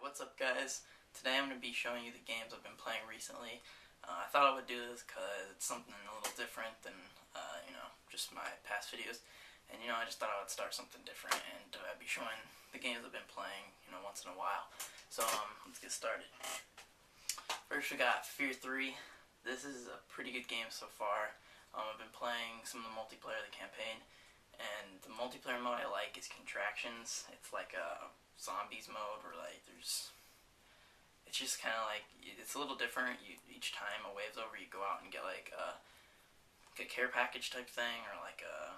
What's up guys? Today I'm going to be showing you the games I've been playing recently. I thought I would do this because it's something a little different than, just my past videos. And, I just thought I would start something different and I'd be showing the games I've been playing, once in a while. So, let's get started. First we got Fear 3. This is a pretty good game so far. I've been playing some of the multiplayer of the campaign. And the multiplayer mode I like is Contractions. It's like a zombies mode where it's just kind of like, it's a little different. Each time a wave's over, you go out and get like a care package type thing or like a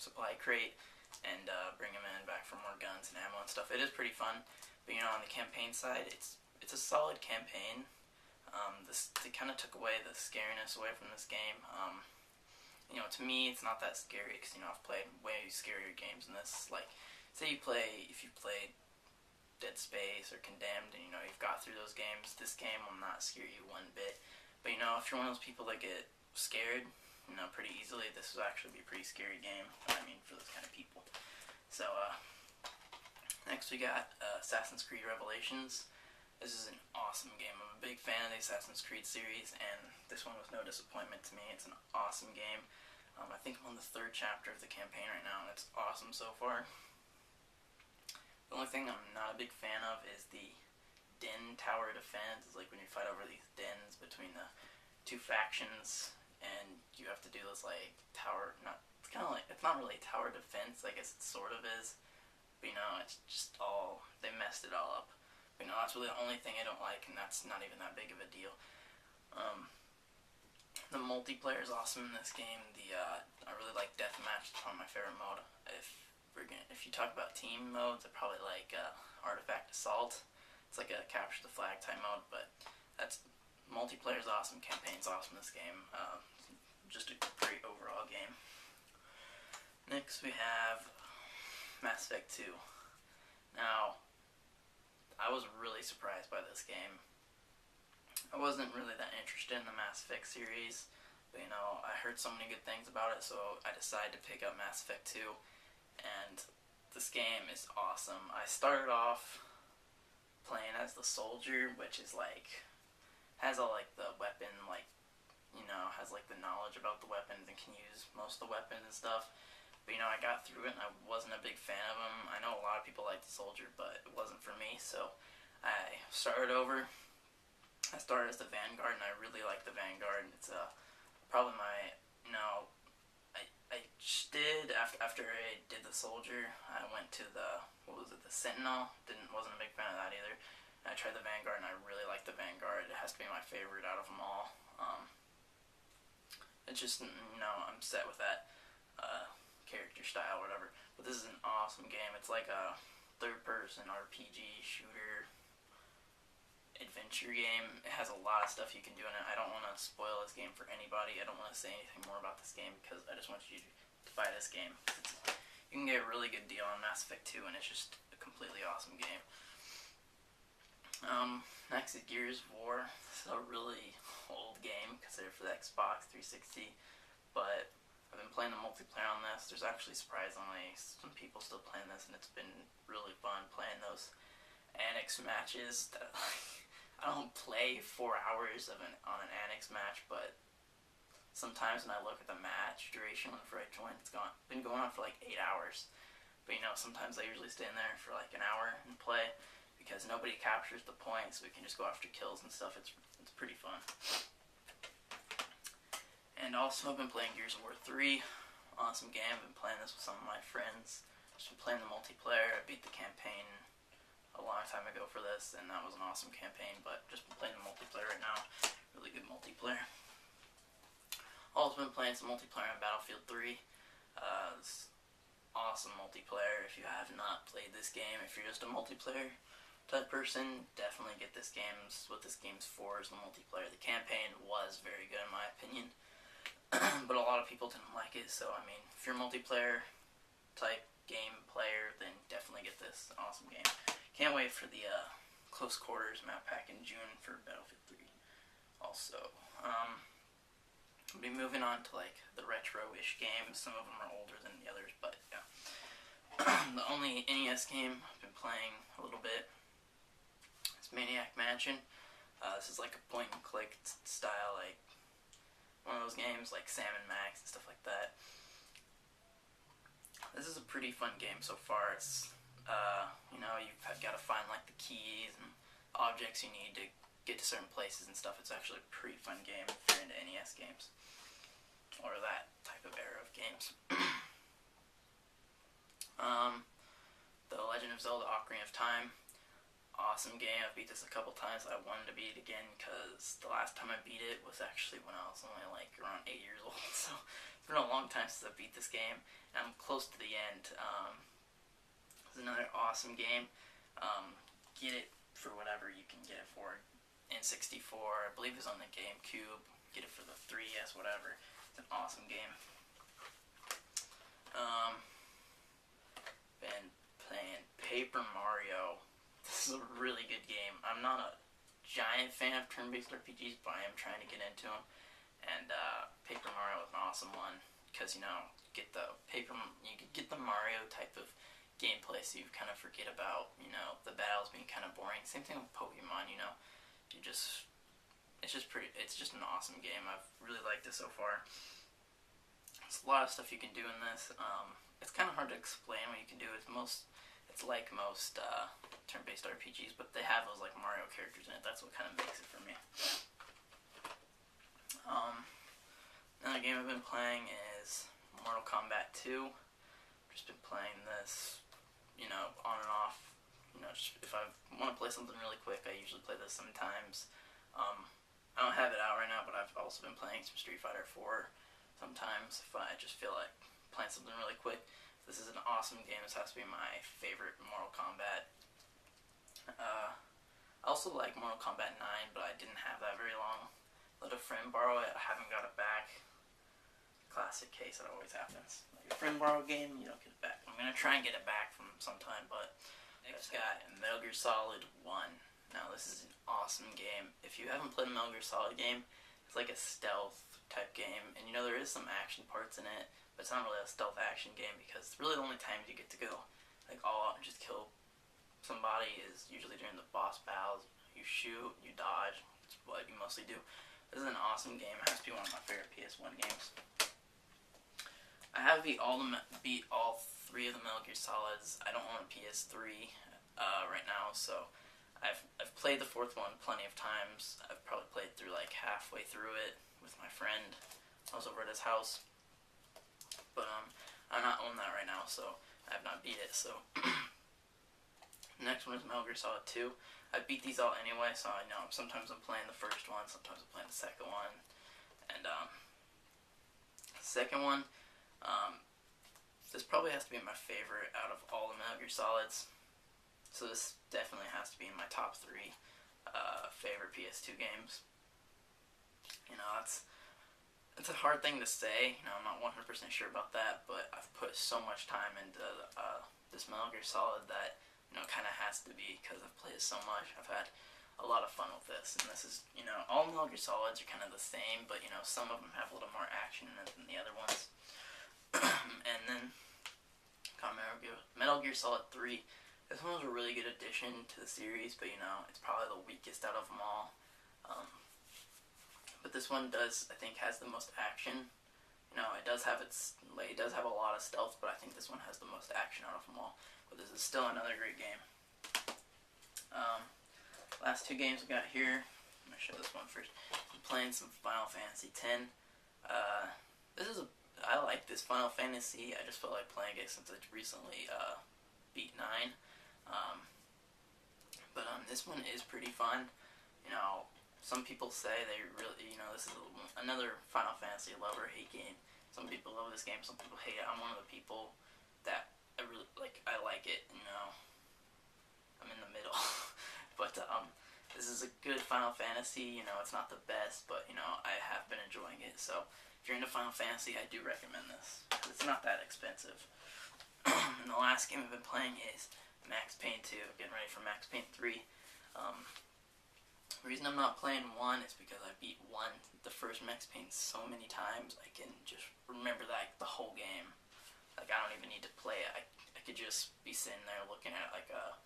supply crate and bring them in back for more guns and ammo and stuff. It is pretty fun, but on the campaign side, it's a solid campaign. They kind of took away the scariness away from this game. To me, it's not that scary because, I've played way scarier games than this. Like, say if you played Dead Space or Condemned and, you've got through those games, this game will not scare you one bit. But, if you're one of those people that get scared, pretty easily, this will actually be a pretty scary game, for those kind of people. So, next we got Assassin's Creed Revelations. This is an awesome game. I'm a big fan of the Assassin's Creed series, and this one was no disappointment to me. It's an awesome game. I think I'm on the 3rd chapter of the campaign right now, and it's awesome so far. The only thing I'm not a big fan of is the den tower defense. It's like when you fight over these dens between the two factions, and you have to do this tower. It's not really tower defense. I guess it sort of is, but it's just they messed it all up. But that's really the only thing I don't like, and that's not even that big of a deal. The multiplayer is awesome in this game. I really like deathmatch. It's one of my favorite mode. If you talk about team modes, I probably like Artifact Assault. It's like a capture the flag type mode, but multiplayer is awesome. Campaign's awesome in this game. Just a great overall game. Next we have Mass Effect 2. Now, I was really surprised by this game. I wasn't really that interested in the Mass Effect series, but I heard so many good things about it, so I decided to pick up Mass Effect 2, and this game is awesome. I started off playing as the soldier, which is has all the weapon, has the knowledge about the weapons and can use most of the weapons and stuff. But I got through it and I wasn't a big fan of him. I know a lot of people like the soldier, but it wasn't for me, so I started over. I started as the Vanguard, and I really like the Vanguard. It's probably my, I just did, after I did the soldier, I went to the Sentinel. Wasn't a big fan of that either. And I tried the Vanguard, and I really like the Vanguard. It has to be my favorite out of them all. It's just, I'm set with that character style or whatever. But this is an awesome game. It's like a third-person RPG shooter adventure game. It has a lot of stuff you can do in it. I don't want to spoil this game for anybody. I don't want to say anything more about this game because I just want you to buy this game. You can get a really good deal on Mass Effect 2, and it's just a completely awesome game. Next is Gears of War. This is a really old game considered for the Xbox 360, but I've been playing the multiplayer on this. There's actually surprisingly some people still playing this, and it's been really fun playing those annex matches. I don't play 4 hours on an annex match, but sometimes when I look at the match duration whenever I join, it's been going on for 8 hours. But sometimes I usually stay in there for an hour and play because nobody captures the points. So we can just go after kills and stuff. It's pretty fun. And also, I've been playing Gears of War 3. Awesome game. I've been playing this with some of my friends. Just been playing the multiplayer. I beat the campaign a long time ago for this, and that was an awesome campaign, but just been playing the multiplayer right now. Really good multiplayer. Also been playing some multiplayer on Battlefield 3. It's awesome multiplayer. If you have not played this game, if you're just a multiplayer type person, definitely get this game. What this game's for is the multiplayer. The campaign was very good in my opinion. But a lot of people didn't like it, so if you're a multiplayer type game player, then definitely get this. Awesome game. Can't wait for the Close Quarters map pack in June for Battlefield 3. Also, I'll be moving on to the retro-ish games. Some of them are older than the others, but yeah. The only NES game I've been playing a little bit Maniac Mansion. This is like a point and click style, like one of those games like Sam and Max and stuff like that. This is a pretty fun game so far. It's you've got to find like the keys and objects you need to get to certain places and stuff. It's actually a pretty fun game if you're into NES games or that type of era of games. The Legend of Zelda: Ocarina of Time, awesome game. I've beat this a couple times. I wanted to beat it again because the last time I beat it was actually when I was only like around 8 years old. So it's been a long time since I beat this game, and I'm close to the end. It's another awesome game. Get it for whatever you can get it for. N64, I believe it's on the GameCube. Get it for the 3DS, whatever. It's an awesome game. Been playing Paper Mario. This is a really good game. I'm not a giant fan of turn-based RPGs, but I am trying to get into them. And Paper Mario is an awesome one because you can get the Mario type of gameplay, so you kind of forget about the battles being kind of boring. Same thing with Pokemon. It's just an awesome game. I've really liked it so far. There's a lot of stuff you can do in this. It's kind of hard to explain what you can do. It's like most turn-based RPGs, but they have those like Mario characters in it. That's what kind of makes it for me. Another game I've been playing is Mortal Kombat 2. Just been playing this, on and off. Just if I want to play something really quick, I usually play this sometimes. I don't have it out right now, but I've also been playing some Street Fighter 4 sometimes if I just feel like playing something really quick. This is an awesome game. This has to be my favorite Mortal Kombat. I also like Mortal Kombat 9, but I didn't have that very long. Let a friend borrow it. I haven't got it back. Classic case, that always happens. Like a friend borrow a game, you don't get it back. I'm going to try and get it back from sometime, but next got Metal Gear Solid 1. Now this is an awesome game. If you haven't played a Metal Gear Solid game, it's like a stealth type game, and there is some action parts in it, but it's not really a stealth action game because it's really the only time you get to go like all out and just kill somebody is usually during the boss battles. You shoot, you dodge. That's what you mostly do. This is an awesome game. It has to be one of my favorite PS1 games. I have beat all three of the Metal Gear Solids. I don't own a PS3 right now, so I've played the fourth one plenty of times. I've probably played through like halfway through it with my friend. I was over at his house, but I'm not on that right now, so I have not beat it. So the next one is Metal Gear Solid 2. I beat these all anyway, so I know sometimes I'm playing the first one, sometimes I'm playing the second one, and the second one. This probably has to be my favorite out of all the Metal Gear Solids. So this definitely has to be in my top 3 favorite PS2 games. It's a hard thing to say. I'm not 100% sure about that, but I've put so much time into this Metal Gear Solid that kind of has to be because I've played it so much. I've had a lot of fun with this, and this is all Metal Gear Solids are kind of the same, but some of them have a little more action in it than the other ones. And then got Metal Gear Solid 3. This one was a really good addition to the series, but it's probably the weakest out of them all. But this one I think has the most action. It does have a lot of stealth, but I think this one has the most action out of them all. But this is still another great game. Last 2 games we got here. I'm gonna show this one first. I'm playing some Final Fantasy X. I like this Final Fantasy. I just felt like playing it since I recently beat 9. But this one is pretty fun. Some people say they really, this is another Final Fantasy love or hate game. Some people love this game, some people hate it. I'm one of the people that I really like. I like it. I'm in the middle. But this is a good Final Fantasy. It's not the best, but I have been enjoying it. So if you're into Final Fantasy, I do recommend this. It's not that expensive. And the last game I've been playing is Max Payne 2. Getting ready for Max Payne 3. The reason I'm not playing 1 is because I beat 1, the first Max Payne, so many times I can just remember the whole game. Like I don't even need to play it. I could just be sitting there looking at like a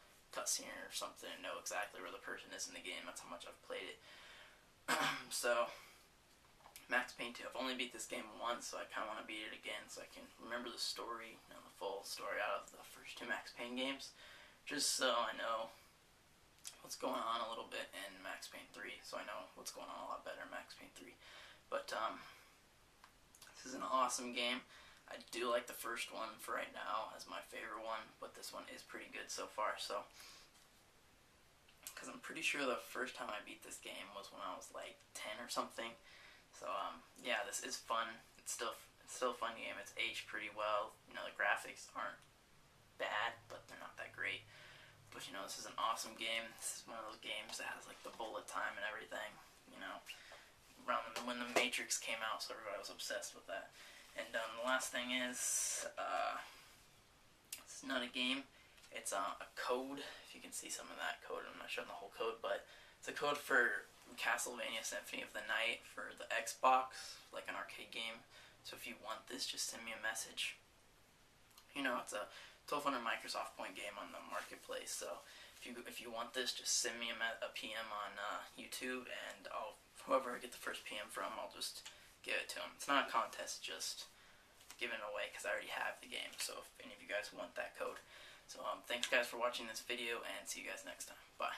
cutscene or something and know exactly where the person is in the game. That's how much I've played it. So, Max Payne 2. I've only beat this game once, so I kind of want to beat it again so I can remember the story, the full story out of the first 2 Max Payne games, just so I know what's going on a little bit in Max Payne 3, so I know what's going on a lot better in Max Payne 3. But, this is an awesome game. I do like the first one for right now as my favorite one, but this one is pretty good so far, so, because I'm pretty sure the first time I beat this game was when I was like 10 or something. So yeah, this is fun. It's still a fun game. It's aged pretty well. The graphics aren't bad, but they're not that great. But this is an awesome game. This is one of those games that has like the bullet time and everything. Around when the Matrix came out, so everybody was obsessed with that. And the last thing is, it's not a game. It's a code. If you can see some of that code, I'm not showing the whole code, but it's a code for Castlevania Symphony of the Night for the Xbox, like an arcade game. So if you want this, just send me a message. It's a 1200 Microsoft point game on the marketplace. So if you want this, just send me a PM on YouTube, and whoever I get the first PM from, I'll just give it to them. It's not a contest, just giving it away because I already have the game. So if any of you guys want that code. So thanks guys for watching this video, and see you guys next time. Bye.